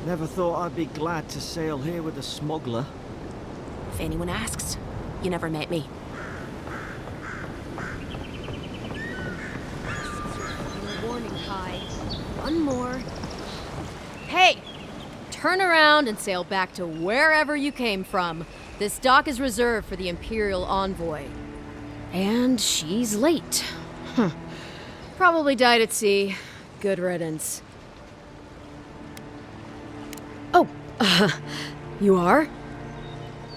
Never thought I'd be glad to sail here with a smuggler. If anyone asks, you never met me. Warning, Kai. One more. Hey! Turn around and sail back to wherever you came from. This dock is reserved for the Imperial Envoy. And she's late. Probably died at sea. Good riddance. Oh, you are?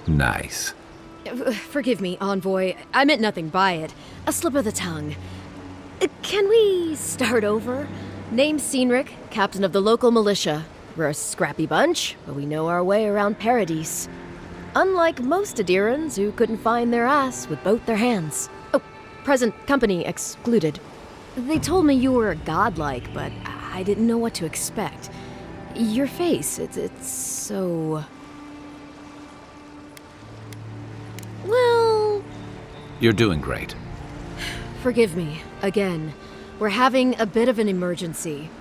Nice. Forgive me, Envoy. I meant nothing by it. A slip of the tongue. Can we start over? Name's Cynric, captain of the local militia. We're a scrappy bunch, but we know our way around Paradis. Unlike most Aedyrans who couldn't find their ass with both their hands. Oh, present company excluded. They told me you were godlike, but I didn't know what to expect. Your face, it's so... Well... You're doing great. Forgive me, again. We're having a bit of an emergency.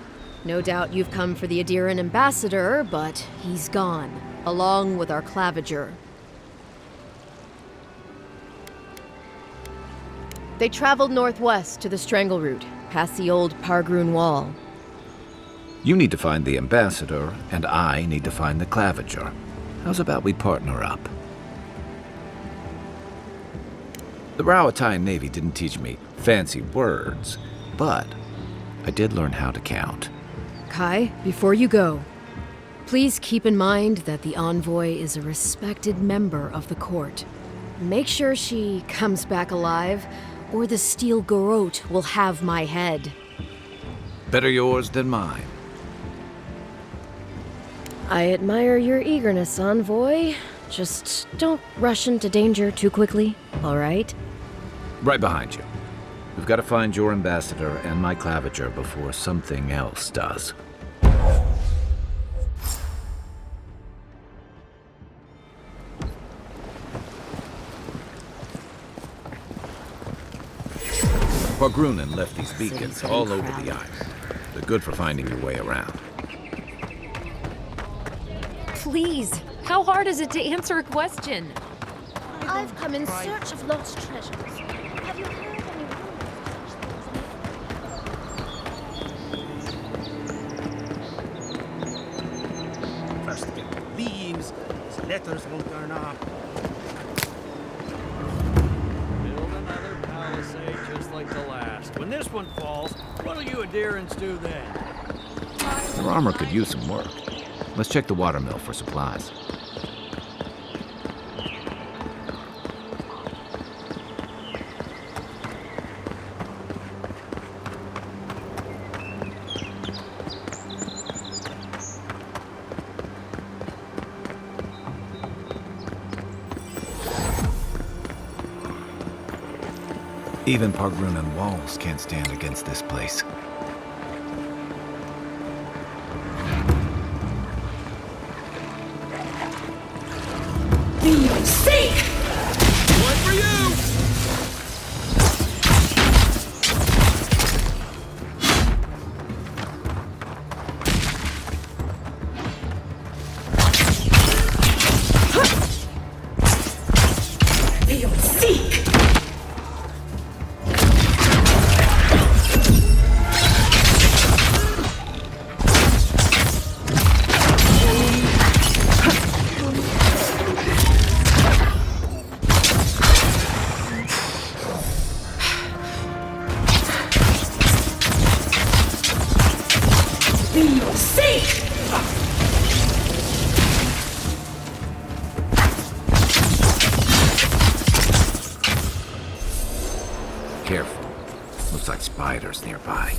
No doubt you've come for the Aedyran ambassador, but he's gone, along with our Claviger. They traveled northwest to the Strangleroot, past the old Pargroon wall. You need to find the ambassador, and I need to find the Claviger. How's about we partner up? The Rawatine Navy didn't teach me fancy words, but I did learn how to count. Kai, before you go, please keep in mind that the Envoy is a respected member of the court. Make sure she comes back alive, or the steel garrote will have my head. Better yours than mine. I admire your eagerness, Envoy. Just don't rush into danger too quickly, all right? Right behind you. We've got to find your ambassador and my Claviger before something else does. Pargrunen left these beacons all over the island. They're good for finding your way around. Please, how hard is it to answer a question? I've come in search of lost treasures. Have you heard any rumors? First get the leaves, these letters won't turn up. Build another palisade just like the last. When this one falls, what'll you Aedyrans do then? Your armor could use some work. Let's check the watermill for supplies. Even Pargrunen walls can't stand against this place. One for you! Careful. Looks like spiders nearby.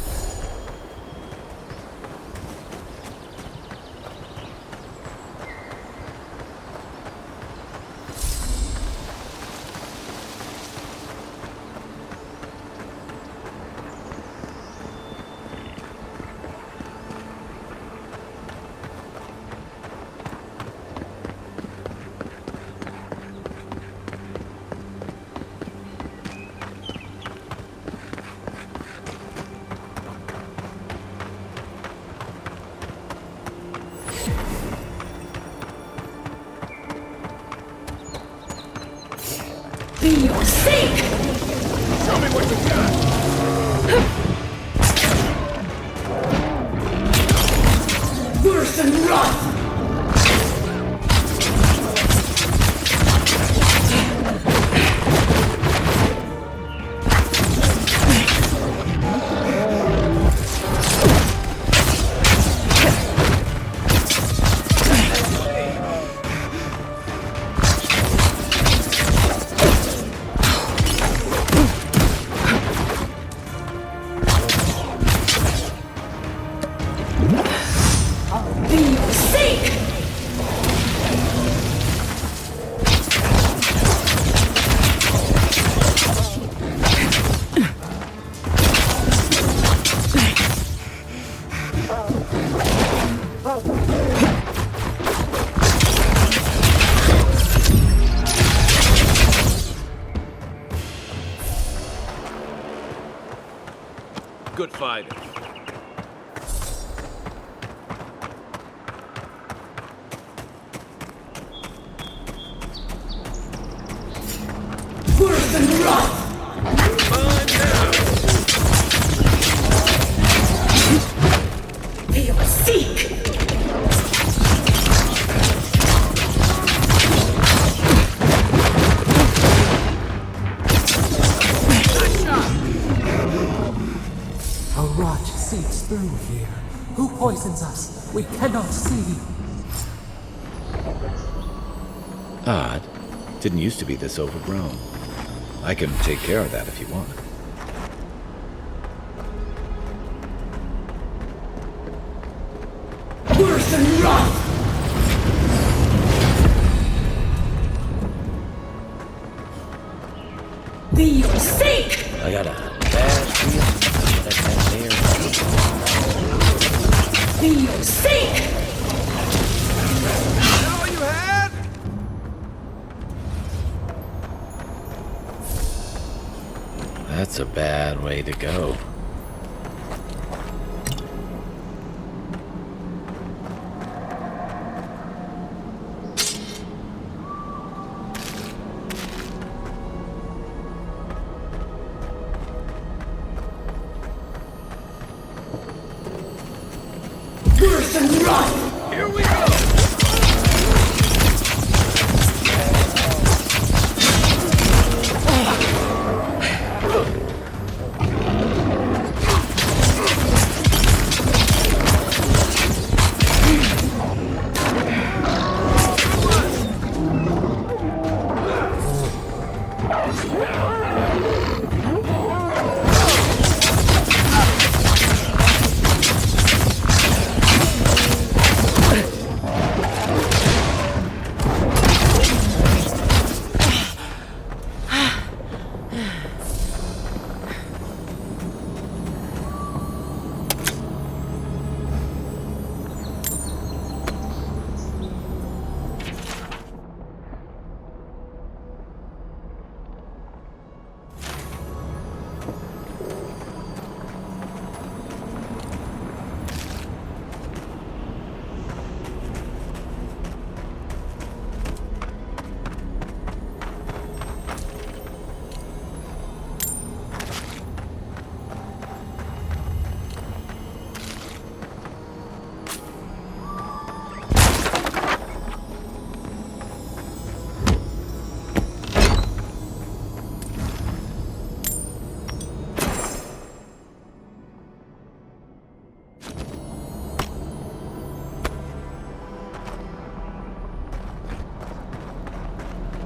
Show me what you got! Worse than rot! Good fighter. Worse than rot! They are seek! A rot seeps through here. Who poisons us? We cannot see. Odd. Didn't used to be this overgrown. I can take care of that if you want. Worse than rot! Be your sake! I got a bad feeling that there. Be your sake! That what you had? That's a bad way to go. Worse than rot! Here we go!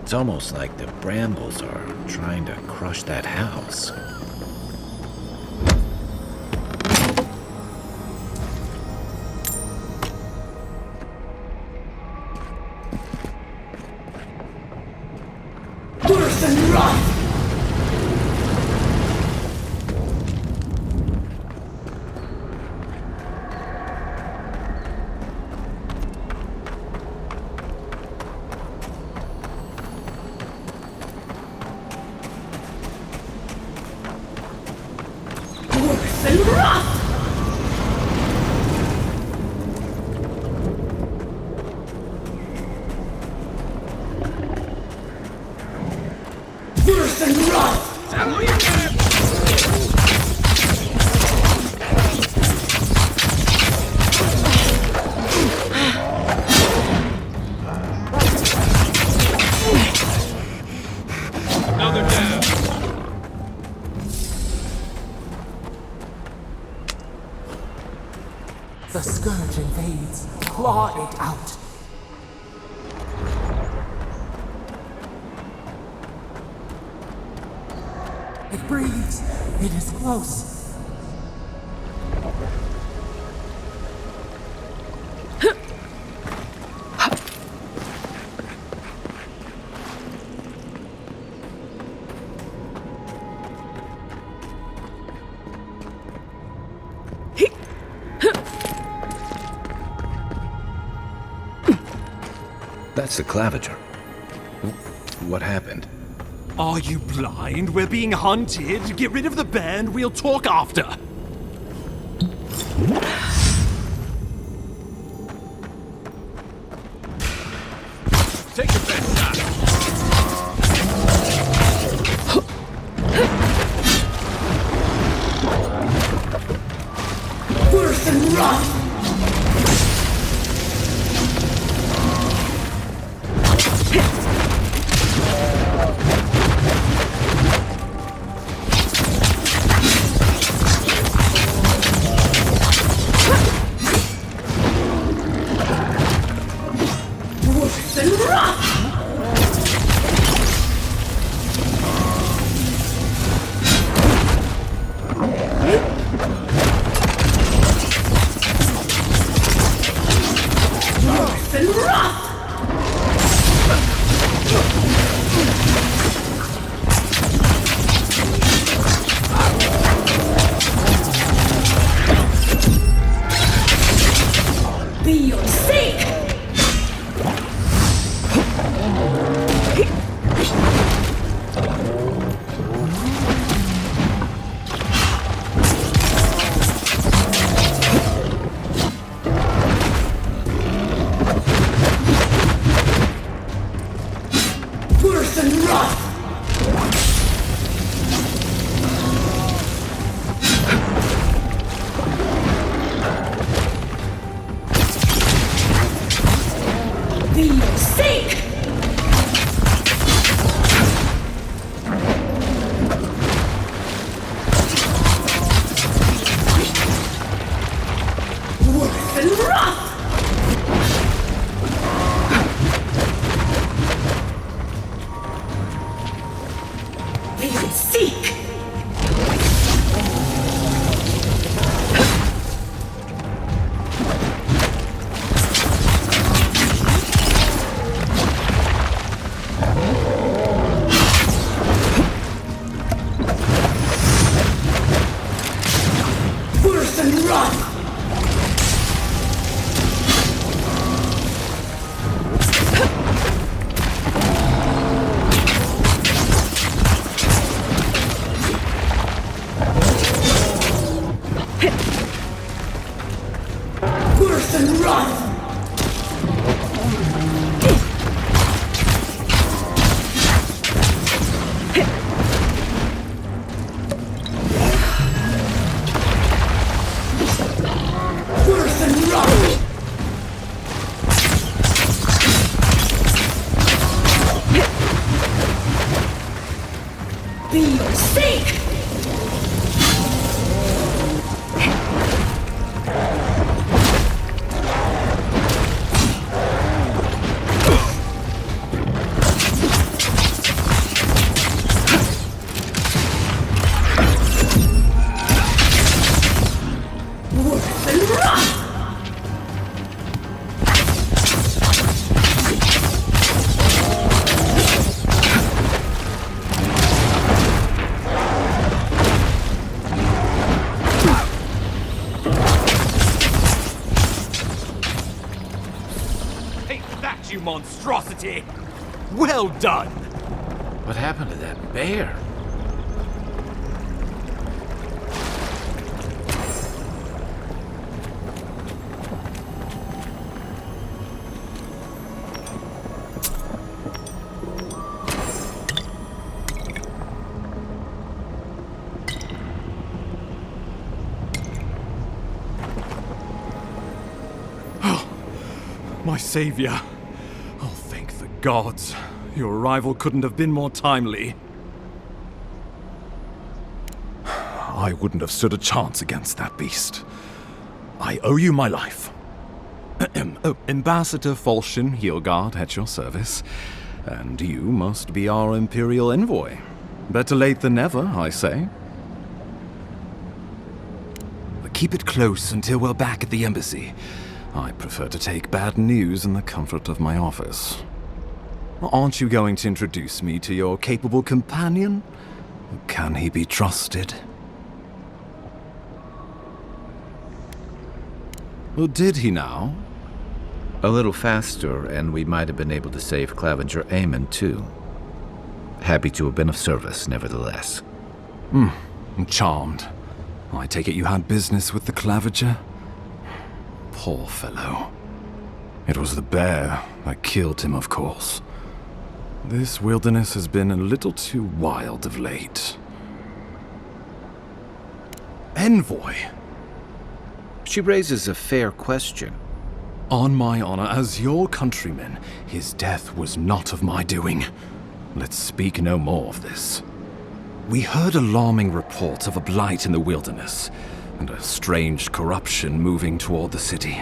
It's almost like the Brambles are trying to crush that house. Worse than rot! Worse than rot! Worse than rot! That what you got? scourge invades. Claw it out. It breathes. It is close. That's the Claviger. What happened? Are you blind? We're being hunted. Get rid of the bear and we'll talk after. Take your best shot. Worse than rough! You monstrosity! Well done! What happened to that bear? Oh, my savior. Gods, your arrival couldn't have been more timely. I wouldn't have stood a chance against that beast. I owe you my life. Ambassador Falchion Heelguard at your service. And you must be our Imperial Envoy. Better late than never, I say. Keep it close until we're back at the embassy. I prefer to take bad news in the comfort of my office. Aren't you going to introduce me to your capable companion? Can he be trusted? Well, did he now? A little faster, and we might have been able to save Claviger Aemon, too. Happy to have been of service, nevertheless. I'm charmed. I take it you had business with the Claviger? Poor fellow. It was the bear that killed him, of course. This wilderness has been a little too wild of late. Envoy! She raises a fair question. On my honor as your countryman, his death was not of my doing. Let's speak no more of this. We heard alarming reports of a blight in the wilderness, and a strange corruption moving toward the city.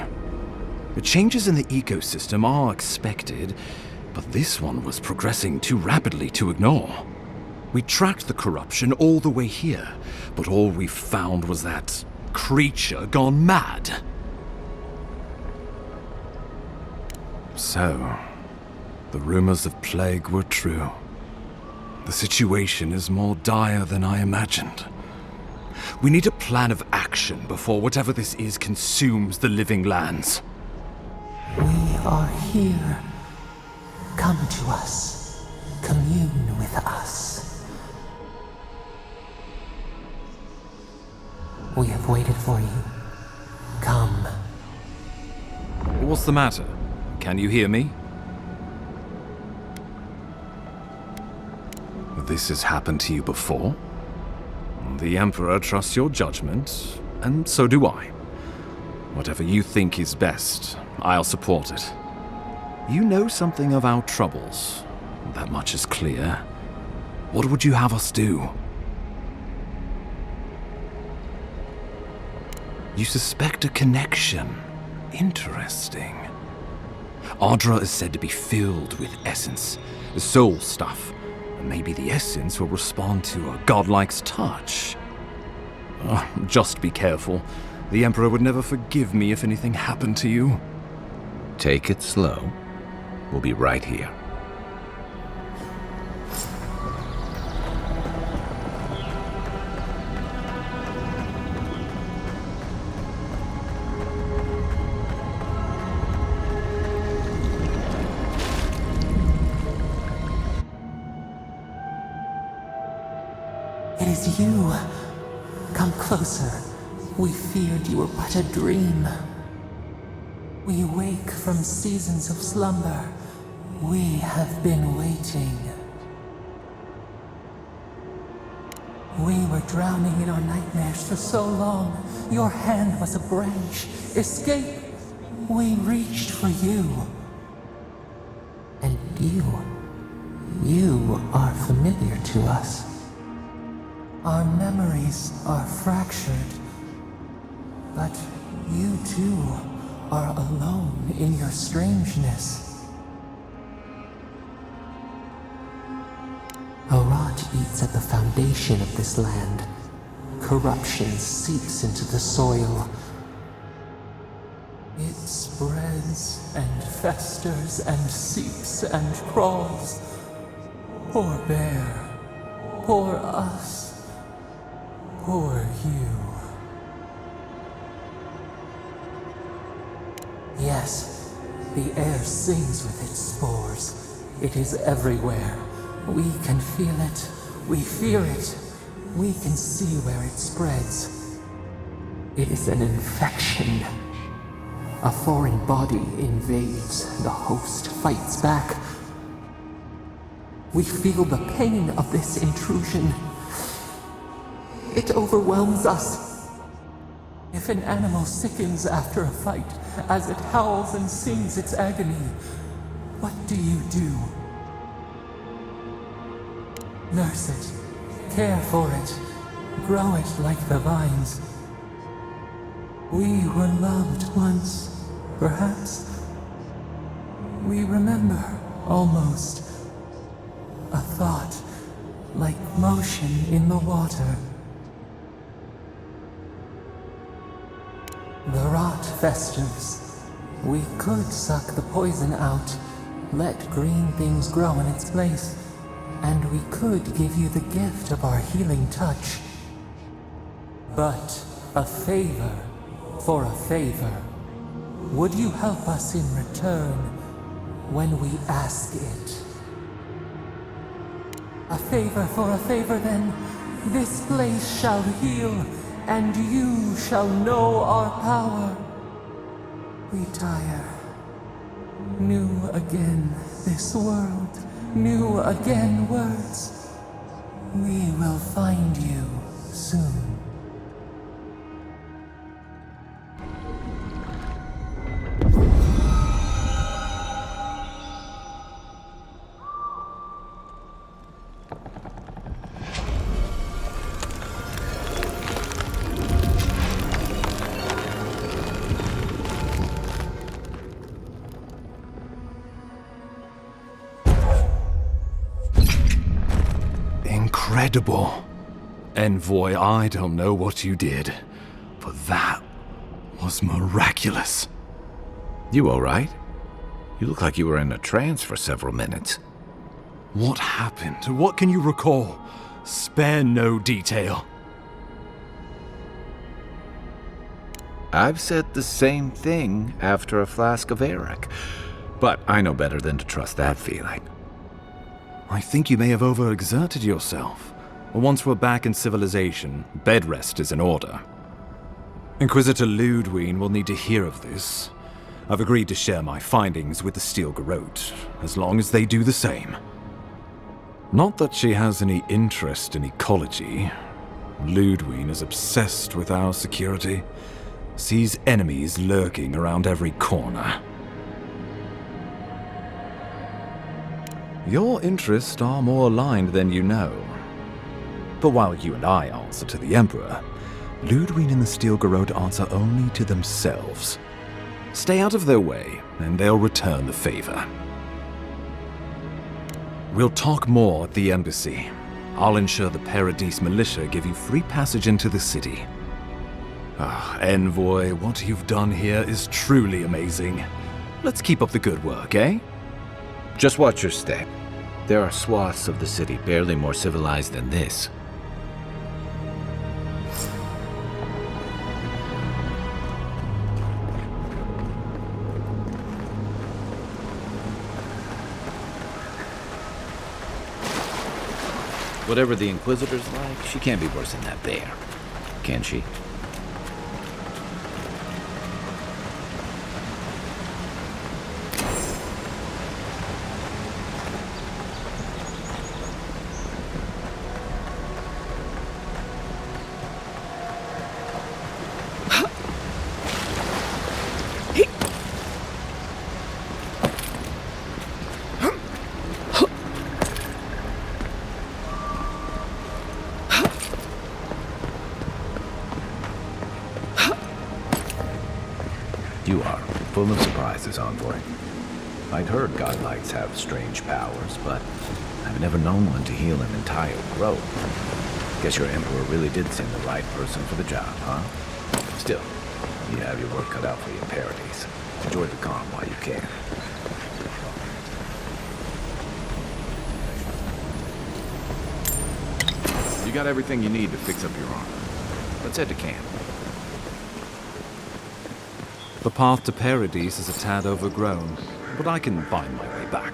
The changes in the ecosystem are expected, but this one was progressing too rapidly to ignore. We tracked the corruption all the way here, but all we found was that creature gone mad. So, the rumors of plague were true. The situation is more dire than I imagined. We need a plan of action before whatever this is consumes the living lands. We are here. Come to us. Commune with us. We have waited for you. Come. What's the matter? Can you hear me? This has happened to you before? The Emperor trusts your judgment, and so do I. Whatever you think is best, I'll support it. You know something of our troubles. That much is clear. What would you have us do? You suspect a connection. Interesting. Adra is said to be filled with essence, the soul stuff. Maybe the essence will respond to a godlike's touch. Just be careful. The Emperor would never forgive me if anything happened to you. Take it slow. We'll be right here. It is you. Come closer. We feared you were but a dream. We wake from seasons of slumber. We have been waiting. We were drowning in our nightmares for so long. Your hand was a branch. Escape! We reached for you. And you are familiar to us. Our memories are fractured, but you too are alone in your strangeness. A rot eats at the foundation of this land. Corruption seeps into the soil. It spreads and festers and seeps and crawls. Poor bear. Poor us. Poor you. Yes, the air sings with its spores. It is everywhere. We can feel it. We fear it. We can see where it spreads. It is an infection. A foreign body invades. The host fights back. We feel the pain of this intrusion. It overwhelms us. If an animal sickens after a fight, as it howls and sings its agony, what do you do? Nurse it, care for it, grow it like the vines. We were loved once, Perhaps we remember, almost. A thought, like motion in the water. The rot festers. We could suck the poison out, let green things grow in its place, and we could give you the gift of our healing touch. But a favor for a favor. Would you help us in return when we ask it? A favor for a favor, then. This place shall heal, and you shall know our power. We tire. New again this world, new again words. We will find you soon. Incredible. Envoy, I don't know what you did, but that was miraculous. You all right? You look like you were in a trance for several minutes. What happened? What can you recall? Spare no detail. I've said the same thing after a flask of Eric, but I know better than to trust that feeling. I think you may have overexerted yourself. Once we're back in civilization, bed rest is in order. Inquisitor Ludwine will need to hear of this. I've agreed to share my findings with the Strangleroot, as long as they do the same. Not that she has any interest in ecology. Ludwine is obsessed with our security, sees enemies lurking around every corner. Your interests are more aligned than you know. But while you and I answer to the Emperor, Ludwine and the Strangleroot answer only to themselves. Stay out of their way, and they'll return the favor. We'll talk more at the embassy. I'll ensure the Paradis militia give you free passage into the city. Envoy, what you've done here is truly amazing. Let's keep up the good work, eh? Just watch your step. There are swaths of the city barely more civilized than this. Whatever the Inquisitor's like, she can't be worse than that there. Can she? You are full of surprises, Envoy. I'd heard godlights have strange powers, but I've never known one to heal an entire grove. Guess your Emperor really did send the right person for the job, huh? Still, you have your work cut out for you in Paradis. Enjoy the calm while you can. You got everything you need to fix up your armor. Let's head to camp. The path to Paradis is a tad overgrown, but I can find my way back.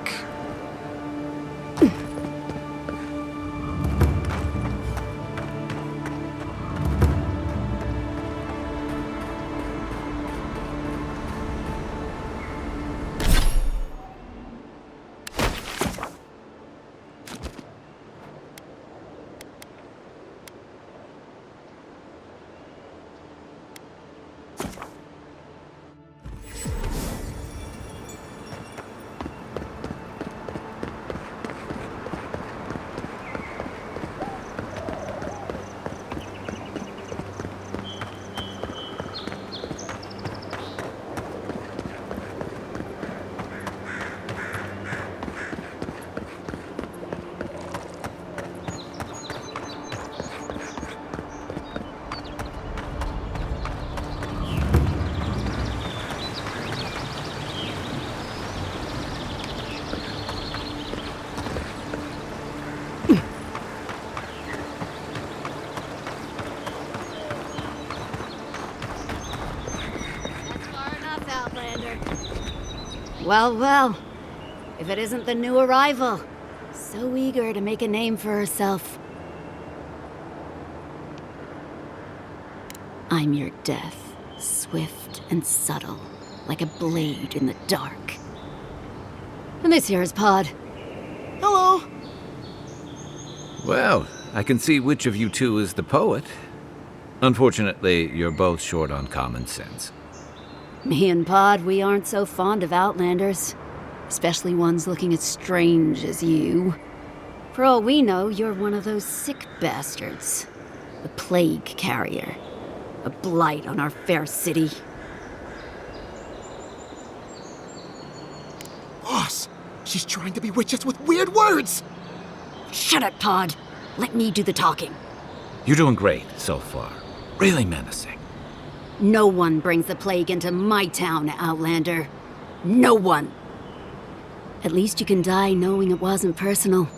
Well, well. If it isn't the new arrival. So eager to make a name for herself. I'm your death, swift and subtle, like a blade in the dark. And this here is Pod. Hello! Well, I can see which of you two is the poet. Unfortunately, you're both short on common sense. Me and Pod, we aren't so fond of outlanders. Especially ones looking as strange as you. For all we know, you're one of those sick bastards. The plague carrier. A blight on our fair city. Boss! She's trying to bewitch us with weird words! Shut it, Pod. Let me do the talking. You're doing great so far. Really menacing. No one brings the plague into my town, Outlander. No one. At least you can die knowing it wasn't personal.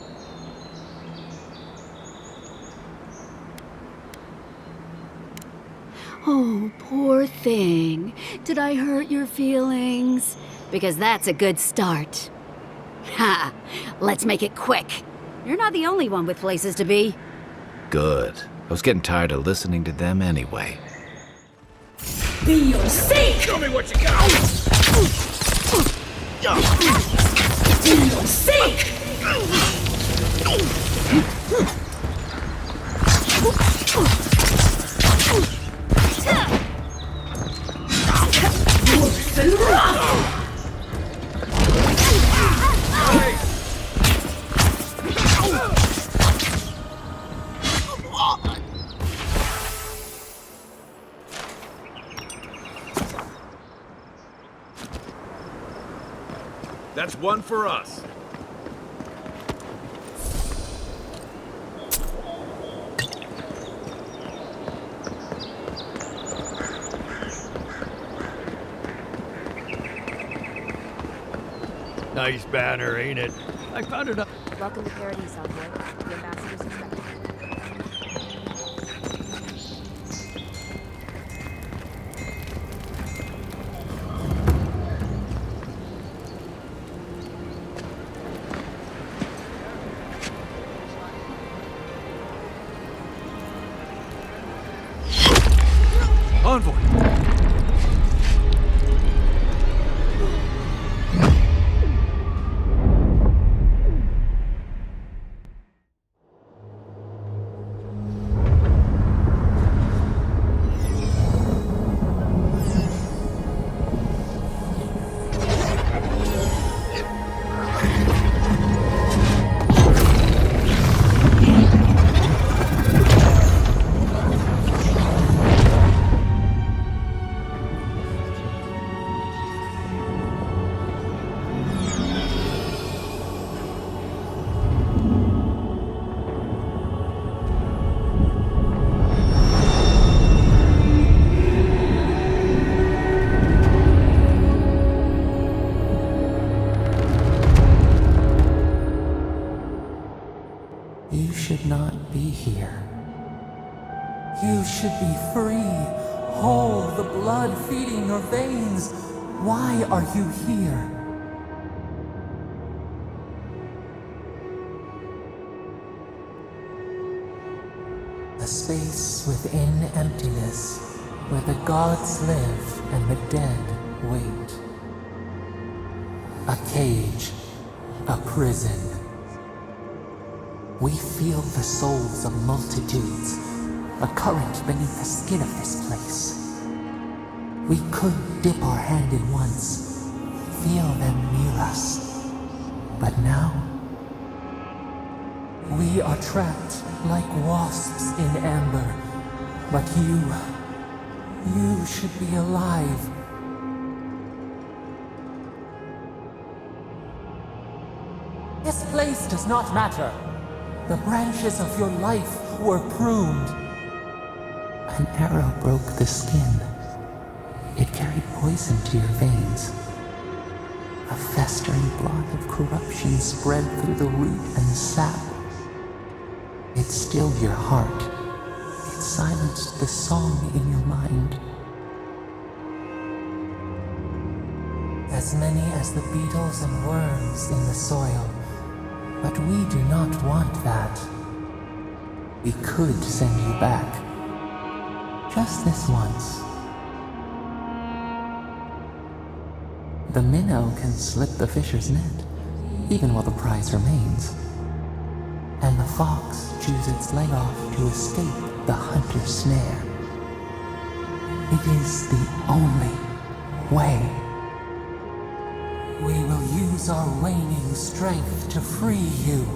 Oh, poor thing. Did I hurt your feelings? Because that's a good start. Ha! Let's make it quick. You're not the only one with places to be. Good. I was getting tired of listening to them anyway. Be your sake! Show me what you got! Be your sake! Worse than rough! That's one for us. Nice banner, ain't it? I found it up. Welcome to Paradis, Envoy. The ambassador's expected. Envoy! You should not be here. You should be free, whole, the blood feeding your veins. Why are you here? A space within emptiness, where the gods live and the dead wait. A cage, a prison. We feel the souls of multitudes, a current beneath the skin of this place. We could dip our hand in once, feel them near us. But now, we are trapped like wasps in amber. But you should be alive. This place does not matter. The branches of your life were pruned. An arrow broke the skin. It carried poison to your veins. A festering blot of corruption spread through the root and sap. It stilled your heart. It silenced the song in your mind. As as many as the beetles and worms in the soil. But we do not want that. We could send you back. Just this once. The minnow can slip the fisher's net, even while the prize remains. And the fox chews its leg off to escape the hunter's snare. It is the only way. We will use our waning strength to free you.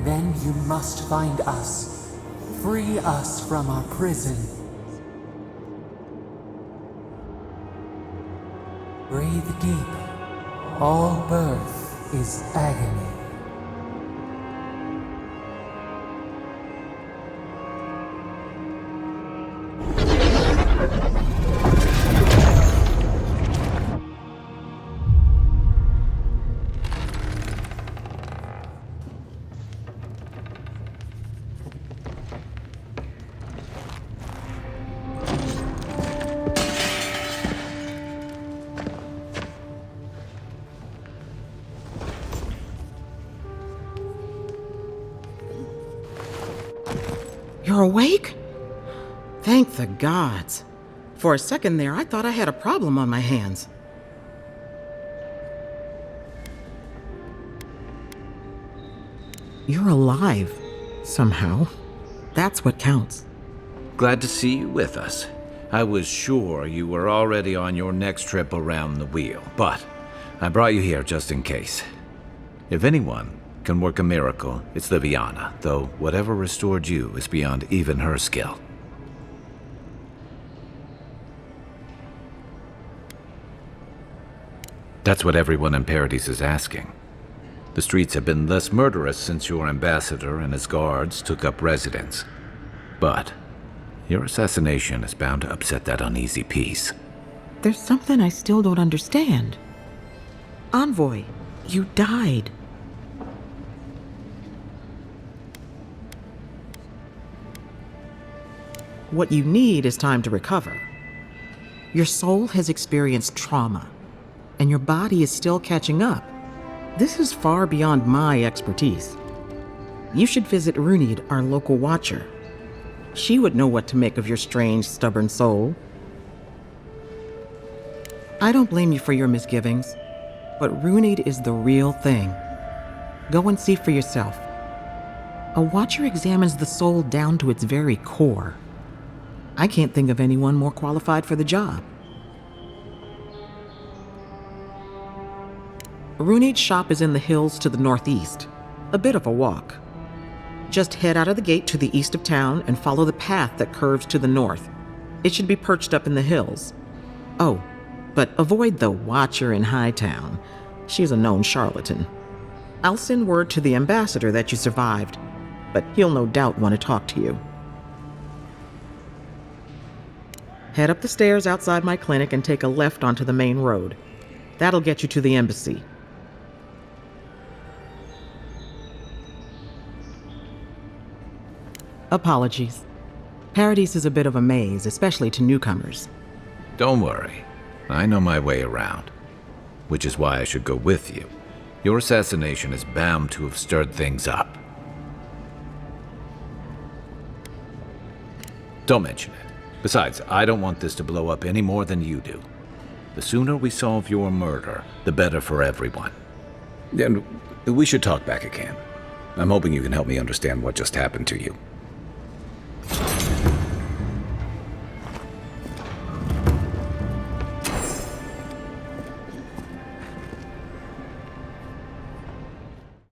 Then you must find us. Free us from our prison. Breathe deep. All birth is agony. You're awake? Thank the gods. For a second there, I thought I had a problem on my hands. You're alive, somehow. That's what counts. Glad to see you with us. I was sure you were already on your next trip around the wheel, but I brought you here just in case. If anyone can work a miracle, it's Liviana, though whatever restored you is beyond even her skill. That's what everyone in Paradis is asking. The streets have been less murderous since your ambassador and his guards took up residence. But your assassination is bound to upset that uneasy peace. There's something I still don't understand. Envoy, you died. What you need is time to recover. Your soul has experienced trauma, and your body is still catching up. This is far beyond my expertise. You should visit Runid, our local watcher. She would know what to make of your strange, stubborn soul. I don't blame you for your misgivings, but Runid is the real thing. Go and see for yourself. A watcher examines the soul down to its very core. I can't think of anyone more qualified for the job. Runid's shop is in the hills to the northeast. A bit of a walk. Just head out of the gate to the east of town and follow the path that curves to the north. It should be perched up in the hills. Oh, but avoid the watcher in Hightown. She's a known charlatan. I'll send word to the ambassador that you survived, but he'll no doubt want to talk to you. Head up the stairs outside my clinic and take a left onto the main road. That'll get you to the embassy. Apologies. Paradis is a bit of a maze, especially to newcomers. Don't worry. I know my way around. Which is why I should go with you. Your assassination is bound to have stirred things up. Don't mention it. Besides, I don't want this to blow up any more than you do. The sooner we solve your murder, the better for everyone. And we should talk back at camp. I'm hoping you can help me understand what just happened to you.